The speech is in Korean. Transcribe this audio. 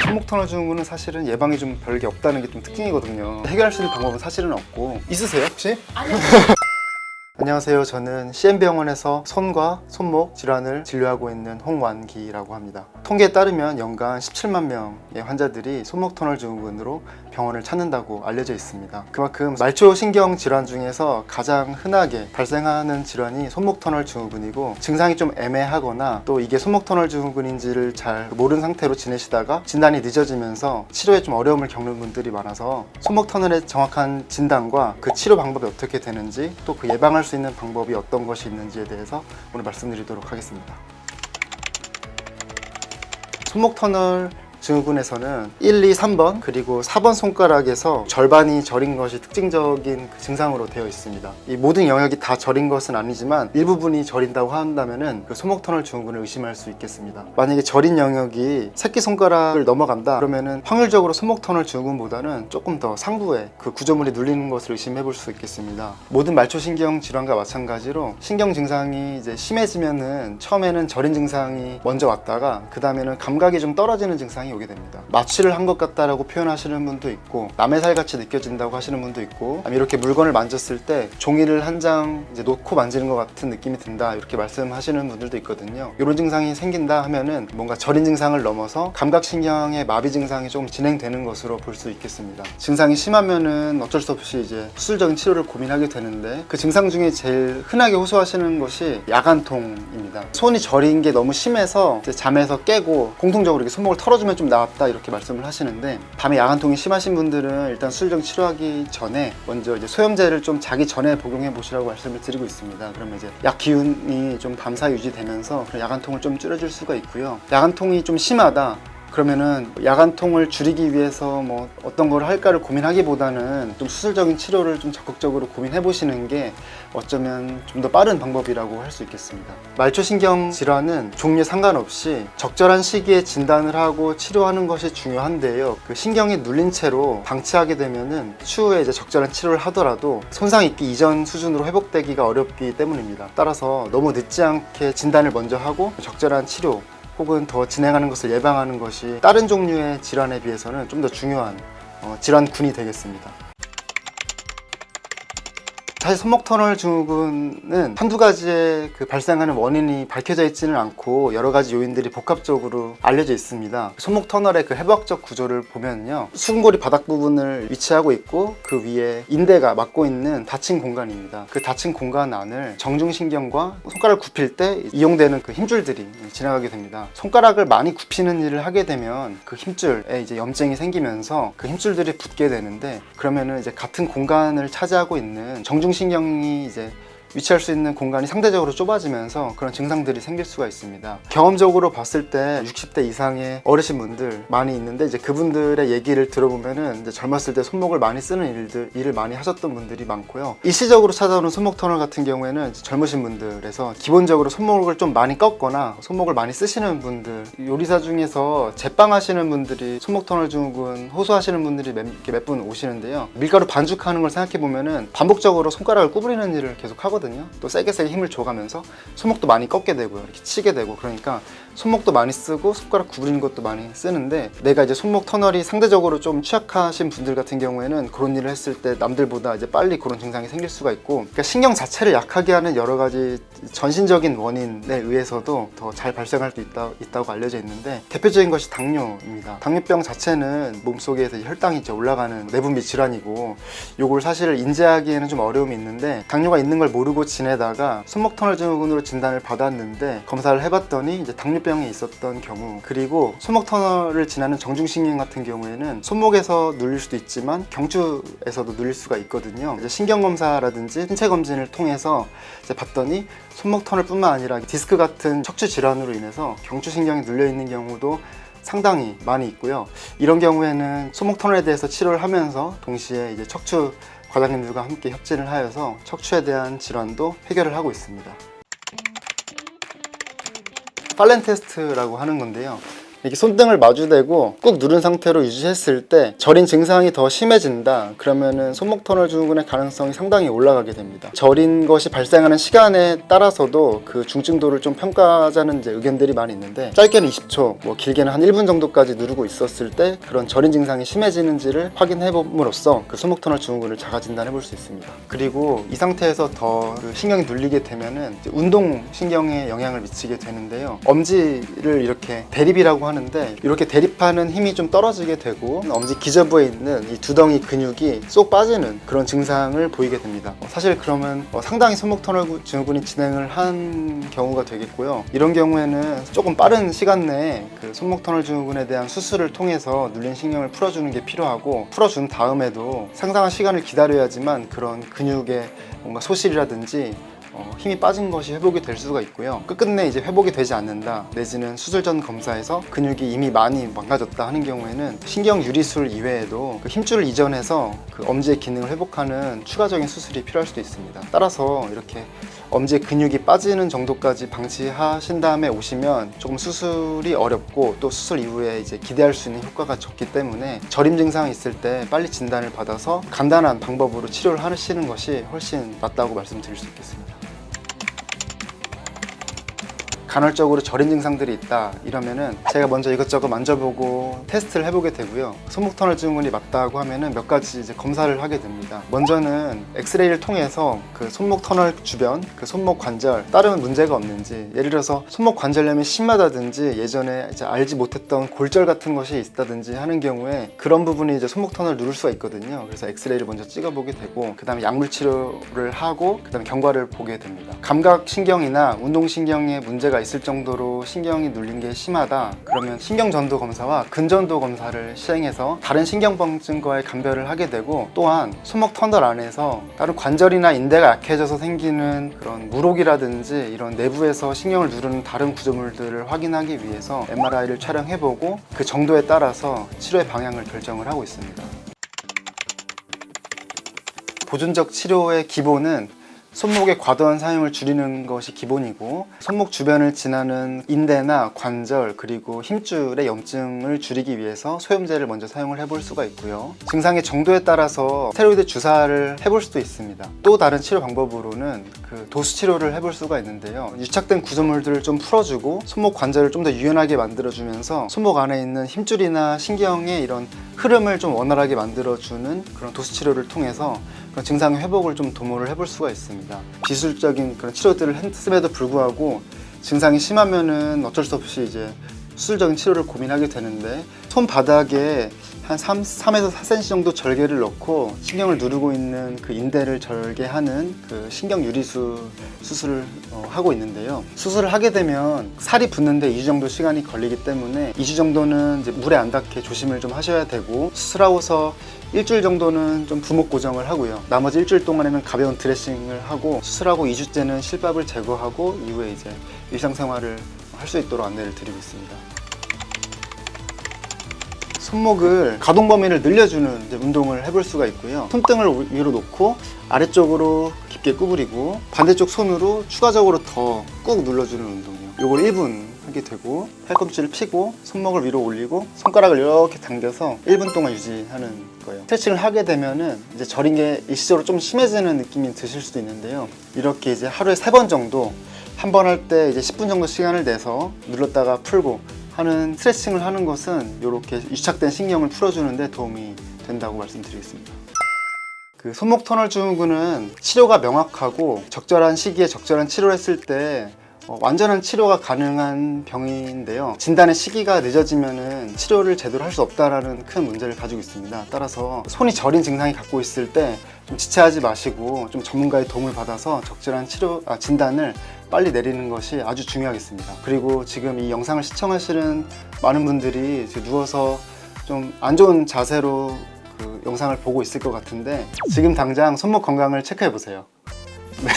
손목 터널 증후군은 사실은 예방이 좀 별게 없다는 게 좀 특징이거든요. 해결할 수 있는 방법은 사실은 없고. 있으세요 혹시? 아니요. 안녕하세요. 저는 CM병원에서 손과 손목 질환을 진료하고 있는 홍완기라고 합니다. 통계에 따르면 연간 17만 명의 환자들이 손목 터널 증후군으로 병원을 찾는다고 알려져 있습니다. 그만큼 말초 신경 질환 중에서 가장 흔하게 발생하는 질환이 손목 터널 증후군이고, 증상이 좀 애매하거나 또 이게 손목 터널 증후군인지를 잘 모르는 상태로 지내시다가 진단이 늦어지면서 치료에 좀 어려움을 겪는 분들이 많아서 손목 터널의 정확한 진단과 그 치료 방법이 어떻게 되는지, 또 그 예방할 수 있는 방법이 어떤 것이 있는지에 대해서 오늘 말씀드리도록 하겠습니다. 손목 터널 증후군에서는 1, 2, 3번 그리고 4번 손가락에서 절반이 저린 것이 특징적인 증상으로 되어 있습니다. 이 모든 영역이 다 저린 것은 아니지만 일부분이 저린다고 한다면 그 손목 터널 증후군을 의심할 수 있겠습니다. 만약에 저린 영역이 새끼손가락을 넘어간다 그러면은 확률적으로 손목 터널 증후군보다는 조금 더 상부에 그 구조물이 눌리는 것을 의심해 볼 수 있겠습니다. 모든 말초신경 질환과 마찬가지로 신경 증상이 이제 심해지면은 처음에는 저린 증상이 먼저 왔다가 그 다음에는 감각이 좀 떨어지는 증상이 오게 됩니다. 마취를 한 것 같다라고 표현하시는 분도 있고, 남의 살같이 느껴진다고 하시는 분도 있고, 이렇게 물건을 만졌을 때 종이를 한 장 놓고 만지는 것 같은 느낌이 든다 이렇게 말씀하시는 분들도 있거든요. 이런 증상이 생긴다 하면은 뭔가 저린 증상을 넘어서 감각신경의 마비 증상이 좀 진행되는 것으로 볼 수 있겠습니다. 증상이 심하면은 어쩔 수 없이 이제 수술적인 치료를 고민하게 되는데, 그 증상 중에 제일 흔하게 호소하시는 것이 야간통입니다. 손이 저린 게 너무 심해서 이제 잠에서 깨고 공통적으로 이렇게 손목을 털어주면 좀 나았다 이렇게 말씀을 하시는데, 밤에 야간통이 심하신 분들은 일단 수술적 치료하기 전에 먼저 이제 소염제를 좀 자기 전에 복용해 보시라고 말씀을 드리고 있습니다. 그러면 이제 약 기운이 좀 밤사 유지되면서 야간통을 좀 줄여줄 수가 있고요. 야간통이 좀 심하다 그러면은 야간통을 줄이기 위해서 뭐 어떤 걸 할까를 고민하기보다는 좀 수술적인 치료를 좀 적극적으로 고민해 보시는 게 어쩌면 좀 더 빠른 방법이라고 할 수 있겠습니다. 말초신경 질환은 종류에 상관없이 적절한 시기에 진단을 하고 치료하는 것이 중요한데요. 그 신경이 눌린 채로 방치하게 되면은 추후에 이제 적절한 치료를 하더라도 손상 있기 이전 수준으로 회복되기가 어렵기 때문입니다. 따라서 너무 늦지 않게 진단을 먼저 하고 적절한 치료 혹은 더 진행하는 것을 예방하는 것이 다른 종류의 질환에 비해서는 좀 더 중요한 질환군이 되겠습니다. 사실 손목 터널 증후군은 한두 가지의 발생하는 원인이 밝혀져 있지는 않고 여러 가지 요인들이 복합적으로 알려져 있습니다. 손목 터널의 그 해부학적 구조를 보면요, 수근고리 바닥 부분을 위치하고 있고 그 위에 인대가 막고 있는 닫힌 공간입니다. 그 닫힌 공간 안을 정중신경과 손가락을 굽힐 때 이용되는 그 힘줄들이 지나가게 됩니다. 손가락을 많이 굽히는 일을 하게 되면 그 힘줄에 이제 염증이 생기면서 그 힘줄들이 붙게 되는데, 그러면은 이제 같은 공간을 차지하고 있는 정중신경이 이제 위치할 수 있는 공간이 상대적으로 좁아지면서 그런 증상들이 생길 수가 있습니다. 경험적으로 봤을 때 60대 이상의 어르신분들 많이 있는데, 이제 그분들의 얘기를 들어보면은 이제 젊었을 때 손목을 많이 쓰는 일을 많이 하셨던 분들이 많고요. 일시적으로 찾아오는 손목 터널 같은 경우에는 젊으신 분들에서 기본적으로 손목을 좀 많이 꺾거나 손목을 많이 쓰시는 분들, 요리사 중에서 제빵 하시는 분들이 손목 터널 증후군 호소하시는 분들이 몇 분 오시는데요. 밀가루 반죽하는 걸 생각해 보면은 반복적으로 손가락을 구부리는 일을 계속 하거든요. 또 세게 힘을 줘가면서 손목도 많이 꺾게 되고요, 이렇게 치게 되고, 그러니까 손목도 많이 쓰고 손가락 구부리는 것도 많이 쓰는데, 내가 이제 손목 터널이 상대적으로 좀 취약하신 분들 같은 경우에는 그런 일을 했을 때 남들보다 이제 빨리 그런 증상이 생길 수가 있고, 그러니까 신경 자체를 약하게 하는 여러 가지 전신적인 원인에 의해서도 더 잘 발생할 수 있다고 알려져 있는데, 대표적인 것이 당뇨입니다. 당뇨병 자체는 몸속에서 혈당이 이제 올라가는 내분비 질환이고, 요걸 사실 인지하기에는 좀 어려움이 있는데, 당뇨가 있는 걸 모르고 지내다가 손목 터널 증후군으로 진단을 받았는데 검사를 해봤더니 이제 당뇨병이 있었던 경우, 그리고 손목 터널을 지나는 정중신경 같은 경우에는 손목에서 눌릴 수도 있지만 경추에서도 눌릴 수가 있거든요. 이제 신경검사라든지 신체 검진을 통해서 이제 봤더니 손목 터널뿐만 아니라 디스크 같은 척추 질환으로 인해서 경추신경이 눌려 있는 경우도 상당히 많이 있고요. 이런 경우에는 손목 터널에 대해서 치료를 하면서 동시에 이제 척추 과장님들과 함께 협진을 하여서 척추에 대한 질환도 해결을 하고 있습니다. 팔렌 테스트라고 하는 건데요. 이렇게 손등을 마주대고 꾹 누른 상태로 유지했을 때 저린 증상이 더 심해진다. 그러면은 손목 터널 증후군의 가능성이 상당히 올라가게 됩니다. 저린 것이 발생하는 시간에 따라서도 그 중증도를 좀 평가하자는 이제 의견들이 많이 있는데, 짧게는 20초, 뭐 길게는 한 1분 정도까지 누르고 있었을 때 그런 저린 증상이 심해지는지를 확인해 봄으로써 그 손목 터널 증후군을 자가 진단해 볼 수 있습니다. 그리고 이 상태에서 더 그 신경이 눌리게 되면은 이제 운동 신경에 영향을 미치게 되는데요. 엄지를 이렇게 대립이라고 하는데, 이렇게 대립하는 힘이 좀 떨어지게 되고 엄지 기저부에 있는 이 두덩이 근육이 쏙 빠지는 그런 증상을 보이게 됩니다. 사실 그러면 상당히 손목 터널 증후군이 진행을 한 경우가 되겠고요. 이런 경우에는 조금 빠른 시간 내에 그 손목 터널 증후군에 대한 수술을 통해서 눌린 신경을 풀어주는 게 필요하고, 풀어준 다음에도 상당한 시간을 기다려야지만 그런 근육의 뭔가 소실이라든지 힘이 빠진 것이 회복이 될 수가 있고요. 끝끝내 이제 회복이 되지 않는다, 내지는 수술 전 검사에서 근육이 이미 많이 망가졌다 하는 경우에는 신경 유리술 이외에도 그 힘줄을 이전해서 그 엄지의 기능을 회복하는 추가적인 수술이 필요할 수도 있습니다. 따라서 이렇게 엄지의 근육이 빠지는 정도까지 방치하신 다음에 오시면 조금 수술이 어렵고, 또 수술 이후에 이제 기대할 수 있는 효과가 적기 때문에 저림 증상이 있을 때 빨리 진단을 받아서 간단한 방법으로 치료를 하시는 것이 훨씬 낫다고 말씀드릴 수 있겠습니다. 간헐적으로 저린 증상들이 있다 이러면은 제가 먼저 이것저것 만져보고 테스트를 해보게 되고요. 손목 터널 증후군이 맞다고 하면은 몇 가지 이제 검사를 하게 됩니다. 먼저는 엑스레이를 통해서 그 손목 터널 주변 그 손목 관절 다른 문제가 없는지, 예를 들어서 손목 관절염이 심하다든지 예전에 이제 알지 못했던 골절 같은 것이 있다든지 하는 경우에 그런 부분이 이제 손목 터널을 누를 수가 있거든요. 그래서 엑스레이를 먼저 찍어보게 되고, 그 다음에 약물 치료를 하고, 그 다음에 경과를 보게 됩니다. 감각 신경이나 운동 신경에 문제가 있을 정도로 신경이 눌린 게 심하다 그러면 신경전도 검사와 근전도 검사를 시행해서 다른 신경병증과의 감별을 하게 되고, 또한 손목 터널 안에서 다른 관절이나 인대가 약해져서 생기는 그런 물혹이라든지 이런 내부에서 신경을 누르는 다른 구조물들을 확인하기 위해서 MRI를 촬영해보고 그 정도에 따라서 치료의 방향을 결정을 하고 있습니다. 보존적 치료의 기본은 손목의 과도한 사용을 줄이는 것이 기본이고, 손목 주변을 지나는 인대나 관절 그리고 힘줄의 염증을 줄이기 위해서 소염제를 먼저 사용을 해볼 수가 있고요. 증상의 정도에 따라서 스테로이드 주사를 해볼 수도 있습니다. 또 다른 치료 방법으로는 그 도수 치료를 해볼 수가 있는데요. 유착된 구조물들을 좀 풀어주고 손목 관절을 좀 더 유연하게 만들어주면서 손목 안에 있는 힘줄이나 신경의 이런 흐름을 좀 원활하게 만들어주는 그런 도수 치료를 통해서 그런 증상의 회복을 좀 도모를 해볼 수가 있습니다. 비수술적인 그런 치료들을 했음에도 불구하고 증상이 심하면은 어쩔 수 없이 이제 수술적인 치료를 고민하게 되는데, 손바닥에 한 3에서 4cm 정도 절개를 넣고 신경을 누르고 있는 그 인대를 절개하는 그 신경 유리수 수술을 하고 있는데요. 수술을 하게 되면 살이 붙는데 2주 정도 시간이 걸리기 때문에 2주 정도는 이제 물에 안 닿게 조심을 좀 하셔야 되고, 수술하고서 일주일 정도는 좀 부목 고정을 하고요. 나머지 일주일 동안에는 가벼운 드레싱을 하고, 수술하고 2주째는 실밥을 제거하고 이후에 이제 일상생활을 할 수 있도록 안내를 드리고 있습니다. 손목을 가동 범위를 늘려주는 이제 운동을 해볼 수가 있고요. 손등을 위로 놓고 아래쪽으로 깊게 구부리고 반대쪽 손으로 추가적으로 더 꾹 눌러주는 운동이요. 요걸 1분 하게 되고, 팔꿈치를 펴고 손목을 위로 올리고 손가락을 이렇게 당겨서 1분 동안 유지하는 거예요. 스트레칭을 하게 되면은 이제 저린 게 일시적으로 좀 심해지는 느낌이 드실 수도 있는데요. 이렇게 이제 하루에 3번 정도, 한 번 할 때 이제 10분 정도 시간을 내서 눌렀다가 풀고 하는 스트레칭을 하는 것은 이렇게 유착된 신경을 풀어주는데 도움이 된다고 말씀드리겠습니다. 그 손목 터널 증후군은 치료가 명확하고 적절한 시기에 적절한 치료를 했을 때 완전한 치료가 가능한 병인데요. 진단의 시기가 늦어지면은 치료를 제대로 할 수 없다라는 큰 문제를 가지고 있습니다. 따라서 손이 저린 증상이 갖고 있을 때 좀 지체하지 마시고 좀 전문가의 도움을 받아서 적절한 진단을 빨리 내리는 것이 아주 중요하겠습니다. 그리고 지금 이 영상을 시청하시는 많은 분들이 누워서 좀 안 좋은 자세로 그 영상을 보고 있을 것 같은데, 지금 당장 손목 건강을 체크해 보세요. 네.